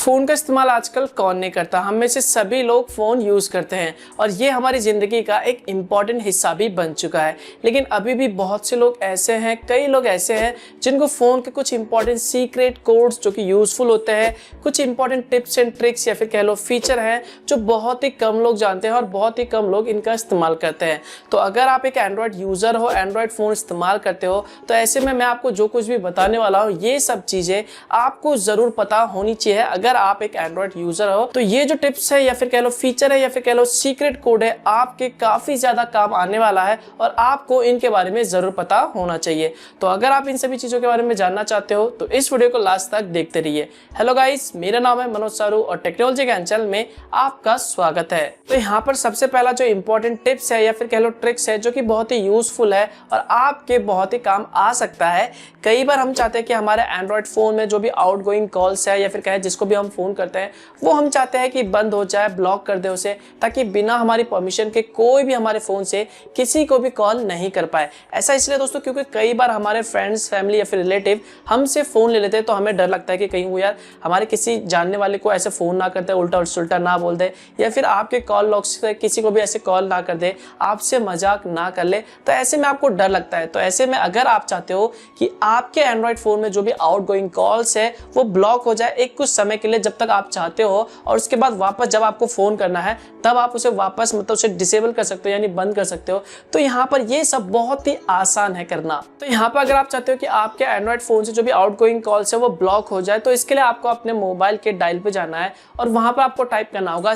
Phone का इस्तेमाल आजकल कौन नहीं करता। हम में से सभी लोग फ़ोन यूज़ करते हैं और ये हमारी ज़िंदगी का एक इम्पॉर्टेंट हिस्सा भी बन चुका है। लेकिन अभी भी बहुत से लोग ऐसे हैं, कई लोग ऐसे हैं जिनको फ़ोन के कुछ इंपॉर्टेंट सीक्रेट कोड्स जो कि यूज़फुल होते हैं, कुछ इंपॉर्टेंट टिप्स एंड ट्रिक्स या फिर कह लो फीचर हैं जो बहुत ही कम लोग जानते हैं और बहुत ही कम लोग इनका इस्तेमाल करते हैं। तो अगर आप एक एंड्रॉयड यूज़र हो, एंड्रॉयड फ़ोन इस्तेमाल करते हो, तो ऐसे में मैं आपको जो कुछ भी बताने वाला हूँ ये सब चीज़ें आपको ज़रूर पता होनी चाहिए। अगर आप एक एंड्रॉयड यूजर हो तो ये जो टिप्स है या फिर कह लो फीचर है या फिर कह लो सीक्रेट कोड है आपके काफी ज्यादा काम आने वाला है और आपको इनके बारे में जरूर पता होना चाहिए। तो अगर आप इन सभी चीजों के बारे में जानना चाहते हो तो इस वीडियो को लास्ट तक देखते रहिए। हेलो गाइस, मेरा नाम है मनोज सारू और टेक्नोलॉजी ज्ञान चैनल में आपका स्वागत है। तो यहाँ पर सबसे पहला जो इंपॉर्टेंट टिप्स है या फिर कह लो ट्रिक्स है जो कि बहुत ही यूजफुल है और आपके बहुत ही काम आ सकता है। कई बार हम चाहते हैं कि हमारे एंड्रॉयड फोन में जो भी आउटगोइंग कॉल्स है या फिर कहे जिसको भी हम फोन करते हैं वो हम चाहते हैं कि बंद हो जाए, ब्लॉक कर दे उसे, ताकि बिना हमारी परमिशन के कोई भी हमारे फोन से किसी को भी कॉल नहीं कर पाए। ऐसा इसलिए दोस्तों क्योंकि कई बार हमारे फ्रेंड्स, फैमिली या फिर रिलेटिव हमसे फोन ले लेते हैं तो हमें डर लगता है कि कहीं वो यार हमारे किसी जानने वाले को ऐसे फोन ना करते, उल्टा सुल्टा ना बोल दे या फिर आपके कॉल लॉग से किसी को भी ऐसे कॉल ना कर दे, आपसे मजाक ना कर ले। तो ऐसे में आपको डर लगता है। तो ऐसे में अगर आप चाहते हो कि आपके एंड्रॉयड फोन में जो भी आउटगोइंग कॉल्स है वो ब्लॉक हो जाए एक कुछ समय के लिए, जब तक आप चाहते हो, और उसके बाद वापस जब आपको फोन करना है तब आप उसे वापस उसे डिसेबल कर सकते हो यानी बंद कर सकते हो। तो यहाँ पर ये सब बहुत ही आसान है करना। तो यहाँ पर अगर आप चाहते हो कि आपके एंड्रॉयड फोन से जो भी आउटगोइंग कॉल्स है वो ब्लॉक हो जाए तो इसके लिए आपको अपने मोबाइल के डायल पे जाना है और वहां पर आपको टाइप करना होगा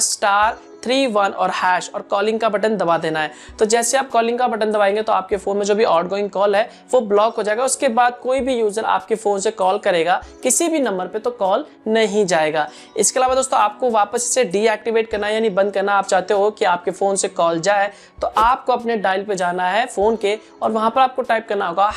*31 और हैश और कॉलिंग का बटन दबा देना है। तो जैसे आप कॉलिंग का बटन दबाएंगे तो आपके फोन में जो भी आउटगोइंग कॉल है वो ब्लॉक हो जाएगा। उसके बाद कोई भी यूजर आपके फोन से कॉल करेगा किसी भी नंबर पे तो कॉल नहीं जाएगा। इसके अलावा दोस्तों आपको वापस इसे डीएक्टिवेट करना है यानी बंद करना। आप चाहते हो कि आपके फोन से कॉल जाए तो आपको अपने डायल पे जाना है फोन के और वहां पर आपको टाइप करना होगा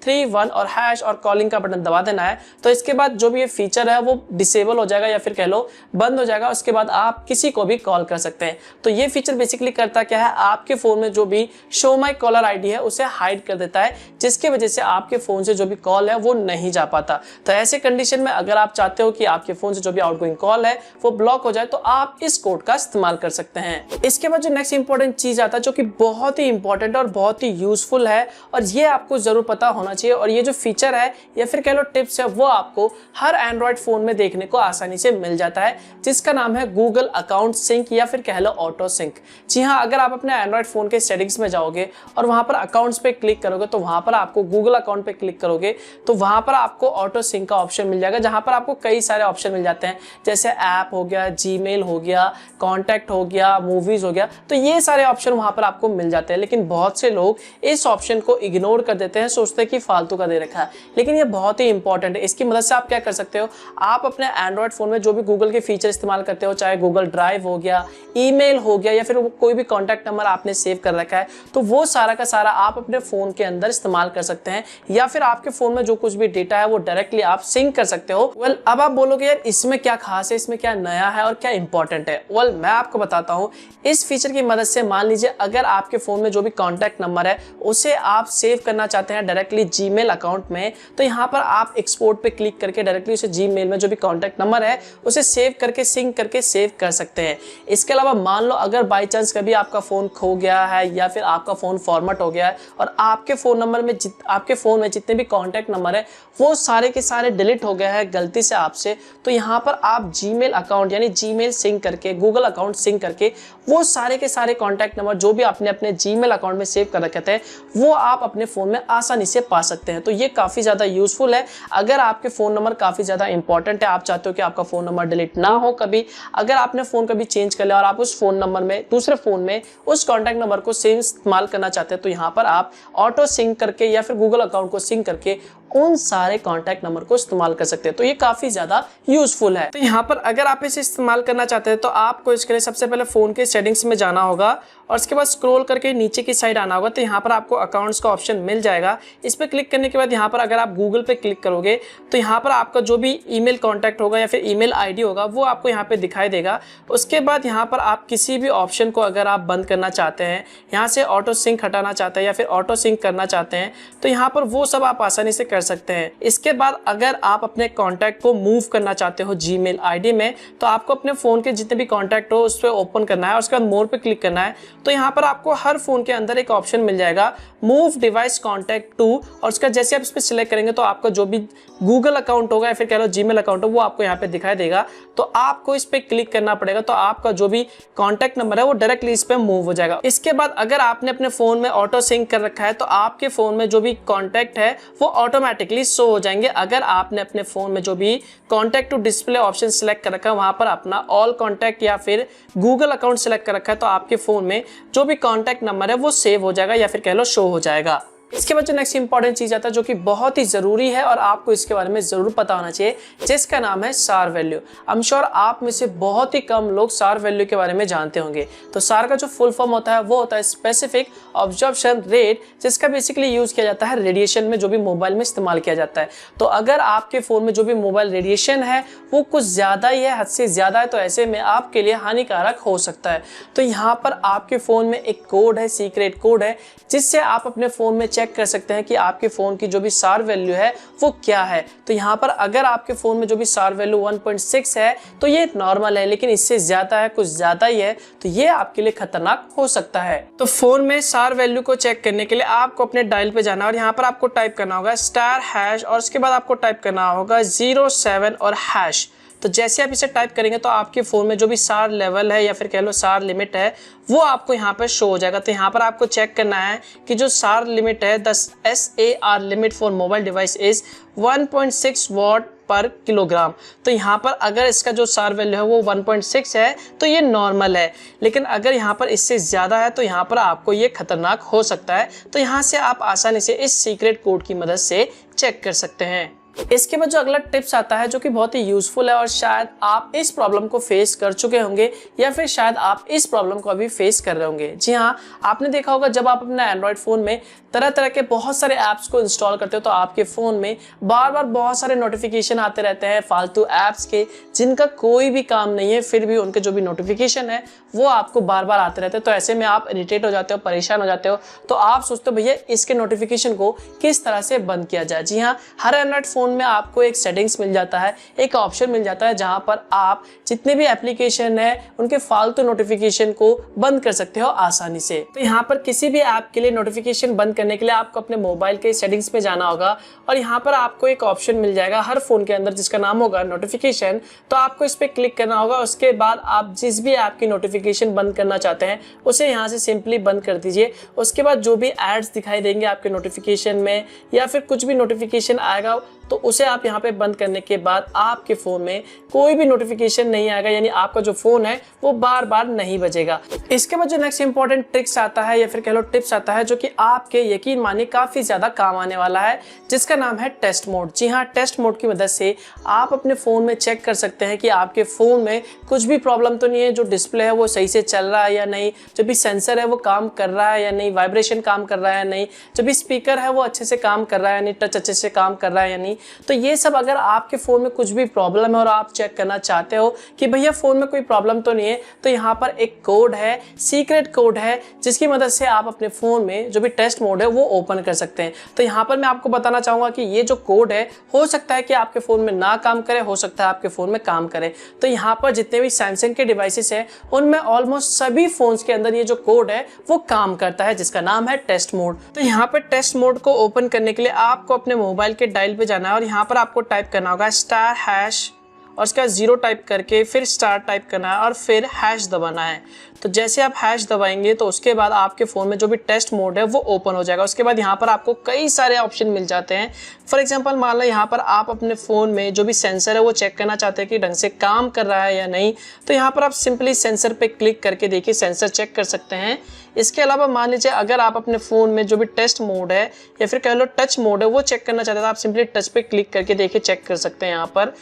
#31 और हैश और कॉलिंग का बटन दबा देना है। तो इसके बाद जो भी ये फीचर है वो डिसेबल हो जाएगा या फिर कह लो बंद हो जाएगा। उसके बाद आप किसी को भी कॉल कर सकते हैं। तो ये फीचर बेसिकली करता क्या है, आपके फोन में जो भी शो माई कॉलर आईडी है उसे हाइड कर देता है, जिसकी वजह से आपके फोन से जो भी कॉल है वो नहीं जा पाता। तो ऐसे कंडीशन में अगर आप चाहते हो कि आपके फोन से जो भी आउटगोइंग कॉल है वो ब्लॉक हो जाए तो आप इस कोड का इस्तेमाल कर सकते हैं। इसके बाद जो नेक्स्ट इंपॉर्टेंट चीज आता है जो कि बहुत ही इंपॉर्टेंट और बहुत ही यूजफुल है और ये आपको जरूर पता होना चाहिए, और ये जो फीचर है या फिर कह लो टिप्स है वो आपको हर एंड्रॉयड फोन में देखने को आसानी से मिल जाता है, जिसका नाम है गूगल अकाउंट सिंक या फिर कह लो ऑटो सिंक। जी हाँ, अगर आप अपने एंड्रॉयड फोन के सेटिंग्स में जाओगे और वहां पर अकाउंट्स पे क्लिक करोगे तो वहां पर आपको गूगल अकाउंट पे क्लिक करोगे तो वहां पर आपको ऑटो सिंक का ऑप्शन मिल जाएगा, जहां पर आपको कई सारे ऑप्शन मिल जाते हैं जैसे ऐप हो गया, जीमेल हो गया, कॉन्टैक्ट हो गया, मूवीज हो गया। तो ये सारे ऑप्शन वहां पर आपको मिल जाते हैं। लेकिन बहुत से लोग इस ऑप्शन को इग्नोर कर देते हैं, सोचते हैं कि फालतू का दे रखा है। लेकिन ये बहुत ही इंपॉर्टेंट है। इसकी मदद से आप क्या कर सकते हो, आप अपने एंड्रॉयड फोन में जो भी गूगल के फीचर इस्तेमाल करते हो, चाहे गूगल ड्राइव हो गया, ईमेल हो गया या फिर कोई भी कॉन्टैक्ट नंबर आपने सेव कर रखा है, तो वो सारा का सारा आप अपने फोन के अंदर इस्तेमाल कर सकते हैं। या फिर आपके फोन में जो कुछ भी डेटा है वो डायरेक्टली आप सिंक कर सकते हो। वेल, अब आप बोलोगे यार इसमें क्या खास है, इसमें क्या नया है और क्या इंपॉर्टेंट है। वेल, मैं आपको बताता हूँ। इस फीचर की मदद से मान लीजिए अगर आपके फोन में जो भी कॉन्टैक्ट नंबर है उसे आप सेव करना चाहते हैं डायरेक्टली जीमेल अकाउंट में, तो यहाँ पर आप एक्सपोर्ट पे क्लिक करके डायरेक्टली उसे जीमेल में जो भी कॉन्टैक्ट नंबर है उसे सेव करके सिंक करके सेव कर सकते हैं। इसके अलावा मान लो अगर बाय चांस कभी आपका फोन खो गया है या फिर आपका फोन फॉर्मेट हो गया है और आपके फोन नंबर में आपके फोन में जितने भी कॉन्टैक्ट नंबर है वो सारे के सारे डिलीट हो गए हैं गलती से आपसे, तो यहाँ पर आप जीमेल अकाउंट यानी जीमेल सिंक करके, गूगल अकाउंट सिंक करके वो सारे के सारे कॉन्टैक्ट नंबर जो भी आपने अपने जीमेल अकाउंट में सेव कर रखे थे वो आप अपने फोन में आसानी से पा सकते हैं। तो ये काफी ज्यादा यूजफुल है। अगर आपके फोन नंबर काफी ज्यादा इंपॉर्टेंट है, आप चाहते हो कि आपका फोन नंबर डिलीट ना हो कभी, अगर आपने फोन कभी चेंज कर लिया और आप उस फोन नंबर में दूसरे फोन में उस कॉन्टैक्ट नंबर को सेम इस्तेमाल करना चाहते हैं तो यहाँ पर आप ऑटो सिंक करके या फिर गूगल अकाउंट को सिंक करके उन सारे कॉन्टैक्ट नंबर को इस्तेमाल कर सकते हैं। तो ये काफी ज्यादा यूजफुल है। तो यहाँ पर अगर आप इसे इस्तेमाल करना चाहते हैं तो आपको इसके लिए सबसे पहले फोन के सेटिंग्स में जाना होगा और उसके बाद स्क्रॉल करके नीचे की साइड आना होगा। तो यहाँ पर आपको अकाउंट्स का ऑप्शन मिल जाएगा। इस पर क्लिक करने के बाद यहाँ पर अगर आप गूगल पे क्लिक करोगे तो यहाँ पर आपका जो भी ईमेल कॉन्टैक्ट होगा या फिर ईमेल आईडी होगा वो आपको यहाँ पे दिखाई देगा। उसके बाद यहाँ पर आप किसी भी ऑप्शन को अगर आप बंद करना चाहते हैं, यहाँ से ऑटो सिंक हटाना चाहते हैं या फिर ऑटो सिंक करना चाहते हैं, तो यहाँ पर वो सब आप आसानी से कर सकते हैं। इसके बाद अगर आप अपने कॉन्टैक्ट को मूव करना चाहते हो जीमेल आईडी में, तो आपको अपने फोन के जितने भी कॉन्टैक्ट हो उस पर ओपन करना है और उसके बाद मोर पे क्लिक करना है। तो यहाँ पर आपको हर फोन के अंदर एक ऑप्शन मिल जाएगा मूव डिवाइस कॉन्टैक्ट टू, और उसका जैसे आप इस पर सिलेक्ट करेंगे तो आपका जो भी गूगल अकाउंट होगा या फिर कह लो जीमेल अकाउंट हो वो आपको यहाँ पे दिखाई देगा। तो आपको इस पे क्लिक करना पड़ेगा, तो आपका जो भी कॉन्टैक्ट नंबर है वो डायरेक्टली इस पे मूव हो जाएगा। इसके बाद अगर आपने अपने फोन में ऑटो सिंक कर रखा है तो आपके फोन में जो भी कॉन्टैक्ट है वो ऑटोमेटिकली शो हो जाएंगे। अगर आपने अपने फोन में जो भी contact to display option select कर रखा है वहां पर अपना ऑल कॉन्टैक्ट या फिर गूगल अकाउंट सिलेक्ट कर रखा है तो आपके फोन में जो भी कॉन्टैक्ट नंबर है वो सेव हो जाएगा या फिर कह लो शो हो जाएगा। इसके बाद जो नेक्स्ट इंपॉर्टेंट चीज आता है जो कि बहुत ही जरूरी है और आपको इसके बारे में जरूर पता होना चाहिए, जिसका नाम है सार वैल्यू। आई एम श्योर आप में से बहुत ही कम लोग सार वैल्यू के बारे में जानते होंगे। तो सार का जो फुल फॉर्म होता है वो होता है स्पेसिफिक ऑब्जर्वेशन रेट, जिसका बेसिकली यूज किया जाता है रेडिएशन में जो भी मोबाइल में इस्तेमाल किया जाता है। तो अगर आपके फोन में जो भी मोबाइल रेडिएशन है वो कुछ ज्यादा ही है, हद से ज्यादा है, तो ऐसे में आपके लिए हानिकारक हो सकता है। तो यहाँ पर आपके फोन में एक कोड है, सीक्रेट कोड है, जिससे आप अपने फोन में चेक कर सकते हैं कि आपके फोन की जो भी सार वैल्यू है वो क्या है। तो यहाँ पर अगर आपके फोन में जो भी सार वैल्यू 1.6 है तो ये नॉर्मल है, लेकिन इससे ज्यादा है, कुछ ज्यादा ही है, तो ये आपके लिए खतरनाक हो सकता है। तो फोन में सार वैल्यू को चेक करने के लिए आपको अपने डायल पे जाना है और यहाँ पर आपको टाइप करना होगा *# और उसके बाद आपको टाइप करना होगा 07 और #। तो जैसे आप इसे टाइप करेंगे तो आपके फोन में जो भी सार लेवल है या फिर कह लो सार लिमिट है वो आपको यहाँ पर शो हो जाएगा। तो यहाँ पर आपको चेक करना है कि जो सार लिमिट है the SAR limit for mobile device is 1.6 what पर किलोग्राम। तो यहाँ पर अगर इसका जो सार वैल्यू है वो 1.6 है तो ये नॉर्मल है, लेकिन अगर यहाँ पर इससे ज़्यादा है तो यहाँ पर आपको ये खतरनाक हो सकता है। तो यहाँ से आप आसानी से इस सीक्रेट कोड की मदद से चेक कर सकते हैं। इसके बाद जो अगला टिप्स आता है जो कि बहुत ही यूजफुल है और शायद आप इस प्रॉब्लम को फेस कर चुके होंगे या फिर शायद आप इस प्रॉब्लम को अभी फेस कर रहे होंगे। जी हाँ, आपने देखा होगा जब आप अपना एंड्रॉयड फ़ोन में तरह तरह के बहुत सारे ऐप्स को इंस्टॉल करते हो तो आपके फ़ोन में बार बार बहुत सारे नोटिफिकेशन आते रहते हैं फालतू ऐप्स के, जिनका कोई भी काम नहीं है, फिर भी उनके जो भी नोटिफिकेशन है वो आपको बार बार आते रहते हैं। तो ऐसे में आप इरिटेट हो जाते हो, परेशान हो जाते हो, तो आप सोचते हो भैया इसके नोटिफिकेशन को किस तरह से बंद किया जाए। जी हाँ, हर एंड्रॉयड फ़ोन में आपको एक सेटिंग्स मिल जाता है, एक ऑप्शन मिल जाता है जहां पर आप जितने भी एप्लीकेशन है उनके फालतू नोटिफिकेशन को बंद कर सकते हो आसानी से। तो यहाँ पर किसी भी ऐप के लिए नोटिफिकेशन बंद करने के लिए आपको अपने मोबाइल के सेटिंग्स में जाना होगा और यहाँ पर आपको एक ऑप्शन मिल जाएगा हर फोन के अंदर जिसका नाम होगा नोटिफिकेशन। तो आपको इस पर क्लिक करना होगा। उसके बाद आप जिस भी ऐप की नोटिफिकेशन बंद करना चाहते हैं उसे यहाँ से सिंपली बंद कर दीजिए। उसके बाद जो भी एड्स दिखाई देंगे आपके नोटिफिकेशन में या फिर कुछ भी नोटिफिकेशन आएगा तो उसे आप यहाँ पे बंद करने के बाद आपके फ़ोन में कोई भी नोटिफिकेशन नहीं आएगा, यानी आपका जो फ़ोन है वो बार बार नहीं बजेगा। इसके बाद जो नेक्स्ट इंपॉर्टेंट ट्रिक्स आता है या फिर कह लो टिप्स आता है जो कि आपके यकीन मानिए काफ़ी ज़्यादा काम आने वाला है, जिसका नाम है टेस्ट मोड। जी हाँ, टेस्ट मोड की मदद से आप अपने फ़ोन में चेक कर सकते हैं कि आपके फ़ोन में कुछ भी प्रॉब्लम तो नहीं है, जो डिस्प्ले है वो सही से चल रहा है या नहीं, जो भी सेंसर है वो काम कर रहा है या नहीं, वाइब्रेशन काम कर रहा है या नहीं, जो भी स्पीकर है वो अच्छे से काम कर रहा है या नहीं, टच अच्छे से काम कर रहा है या नहीं। तो ये सब अगर आपके फ़ोन में कुछ भी प्रॉब्लम है और आप चेक करना चाहते हो कि भैया फ़ोन में कोई प्रॉब्लम तो नहीं है, तो यहाँ पर एक कोड है, सीक्रेट कोड है, जिसकी मदद से आप अपने फ़ोन में जो भी टेस्ट मोड है वो ओपन कर सकते हैं। तो यहाँ पर मैं आपको बताना चाहूँगा कि ये जो कोड है हो सकता है कि आपके फ़ोन में ना काम करे, हो सकता है आपके फ़ोन में काम करे। तो यहाँ पर जितने भी सैमसंग के डिवाइसेस हैं उनमें ऑलमोस्ट सभी फ़ोन्स के अंदर ये जो कोड है वो काम करता है, जिसका नाम है टेस्ट मोड। तो यहाँ पर टेस्ट मोड को ओपन करने के लिए आपको अपने मोबाइल के डायल पे जाना है और यहाँ पर आपको टाइप करना होगा *# और उसका 0 टाइप करके फिर स्टार टाइप करना है और फिर हैश दबाना है। तो जैसे आप हैश दबाएंगे तो उसके बाद आपके फ़ोन में जो भी टेस्ट मोड है वो ओपन हो जाएगा। उसके बाद यहाँ पर आपको कई सारे ऑप्शन मिल जाते हैं। फॉर एग्जांपल मान लो यहाँ पर आप अपने फ़ोन में जो भी सेंसर है वो चेक करना चाहते हैं कि ढंग से काम कर रहा है या नहीं, तो यहाँ पर आप सिंपली सेंसर पे क्लिक करके देखिए सेंसर चेक कर सकते हैं। इसके अलावा मान लीजिए अगर आप अपने फ़ोन में जो भी टेस्ट मोड है या फिर कह लो टच मोड है वो चेक करना चाहते हैं तो आप सिंपली टच पे क्लिक करके देखिए चेक कर सकते हैं यहाँ पर।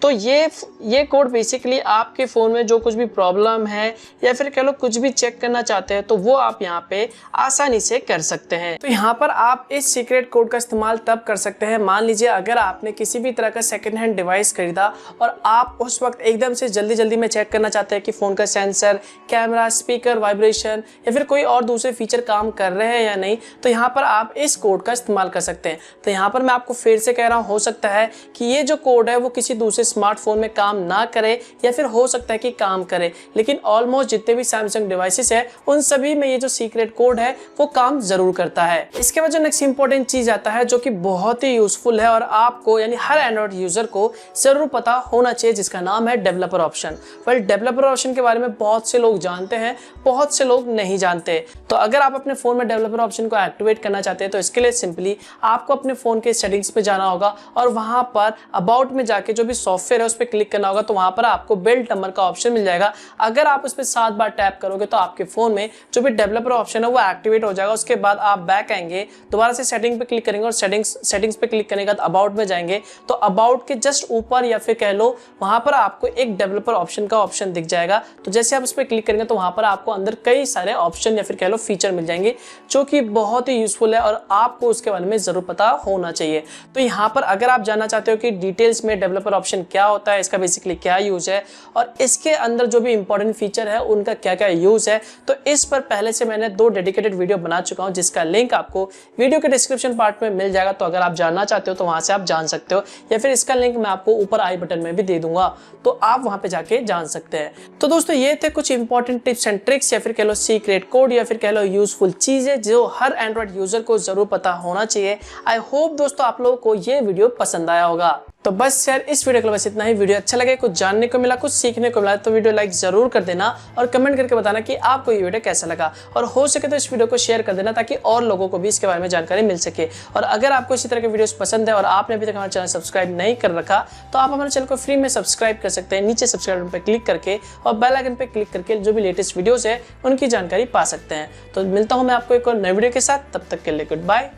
तो ये कोड बेसिकली आपके फ़ोन में जो कुछ भी प्रॉब्लम है या फिर कह लो कुछ भी चेक करना चाहते हैं तो वो आप यहाँ पे आसानी से कर सकते हैं। तो यहाँ पर आप इस सीक्रेट कोड का इस्तेमाल तब कर सकते हैं, मान लीजिए अगर आपने किसी भी तरह का सेकेंड हैंड डिवाइस खरीदा और आप उस वक्त एकदम से जल्दी में चेक करना चाहते हैं कि फ़ोन का सेंसर, कैमरा, स्पीकर, वाइब्रेशन या फिर कोई और दूसरे फीचर काम कर रहे हैं या नहीं, तो यहाँ पर आप इस कोड का इस्तेमाल कर सकते हैं। तो यहाँ पर मैं आपको फिर से कह रहा हूँ, हो सकता है कि ये जो कोड है वो किसी दूसरे स्मार्टफोन में काम ना करे या फिर हो सकता है कि काम करे, लेकिन ऑलमोस्ट जितने भी सैमसंग डिवाइसेस है उन सभी में ये जो सीक्रेट कोड है वो काम जरूर करता है। इसके बाद जो नेक्स्ट इंपॉर्टेंट चीज आता है जो कि बहुत ही यूजफुल है और आपको यानी हर एंड्रॉइड यूजर को जरूर पता होना चाहिए, जिसका नाम है developer option. Well, developer option के बारे में बहुत से लोग जानते हैं, बहुत से लोग नहीं जानते। तो अगर आप अपने फोन में डेवलपर ऑप्शन को एक्टिवेट करना चाहते हैं तो इसके लिए सिंपली आपको अपने फोन के सेटिंग्स पे जाना होगा और वहां पर अबाउट में जाके जो भी सॉफ्टवेयर है उस पर क्लिक करना होगा। तो वहां पर आपको बिल्ड नंबर का ऑप्शन मिल जाएगा। अगर आप उस पर 7 बार टैप करोगे तो आपके फोन में जो भी डेवलपर ऑप्शन है वो एक्टिवेट हो जाएगा। उसके बाद आप बैक आएंगे, दोबारा से सेटिंग पे क्लिक करेंगे और सेटिंग्स पे क्लिक करने के बाद अबाउट में जाएंगे तो अबाउट के जस्ट ऊपर या फिर कह लो वहां पर आपको एक डेवलपर ऑप्शन का ऑप्शन दिख जाएगा। तो जैसे आप उस पर क्लिक करेंगे तो वहां पर आपको अंदर कई सारे ऑप्शन या फिर कह लो फीचर मिल जाएंगे जो कि बहुत ही यूजफुल है और आपको उसके बारे में जरूर पता होना चाहिए। तो यहाँ पर अगर आप जानना चाहते हो कि डिटेल्स में डेवलपर ऑप्शन क्या होता है, इसका बेसिकली क्या यूज है और इसके अंदर जो भी इंपॉर्टेंट फीचर है उनका क्या क्या यूज है, तो इस पर पहले से मैंने 2 डेडिकेटेड वीडियो बना चुका हूं जिसका लिंक आपको वीडियो के डिस्क्रिप्शन पार्ट में मिल जाएगा। तो अगर आप जानना चाहते हो तो वहां से आप जान सकते हो या फिर इसका लिंक मैं आपको ऊपर आई बटन में भी दे दूंगा, तो आप वहां पे जाके जान सकते हैं। तो दोस्तों ये थे कुछ इंपॉर्टेंट टिप्स एंड ट्रिक्स या फिर कह लो सीक्रेट कोड या फिर कह लो यूजफुल चीजें जो हर एंड्रॉइड यूजर को जरूर पता होना चाहिए। आई होप दोस्तों आप लोगों को ये वीडियो पसंद आया होगा। तो बस यार इस वीडियो के लिए बस इतना ही। वीडियो अच्छा लगे, कुछ जानने को मिला, कुछ सीखने को मिला तो वीडियो लाइक जरूर कर देना और कमेंट करके बताना कि आपको ये वीडियो कैसा लगा और हो सके तो इस वीडियो को शेयर कर देना ताकि और लोगों को भी इसके बारे में जानकारी मिल सके। और अगर आपको इसी तरह के वीडियोस पसंद है और आपने अभी तक हमारा चैनल सब्सक्राइब नहीं कर रखा तो आप हमारे चैनल को फ्री में सब्सक्राइब कर सकते हैं, नीचे सब्सक्राइब पर क्लिक करके और बेल आइकन पर क्लिक करके जो भी लेटेस्ट वीडियोस है उनकी जानकारी पा सकते हैं। तो मिलता हूँ मैं आपको एक और नए वीडियो के साथ, तब तक के लिए गुड बाय।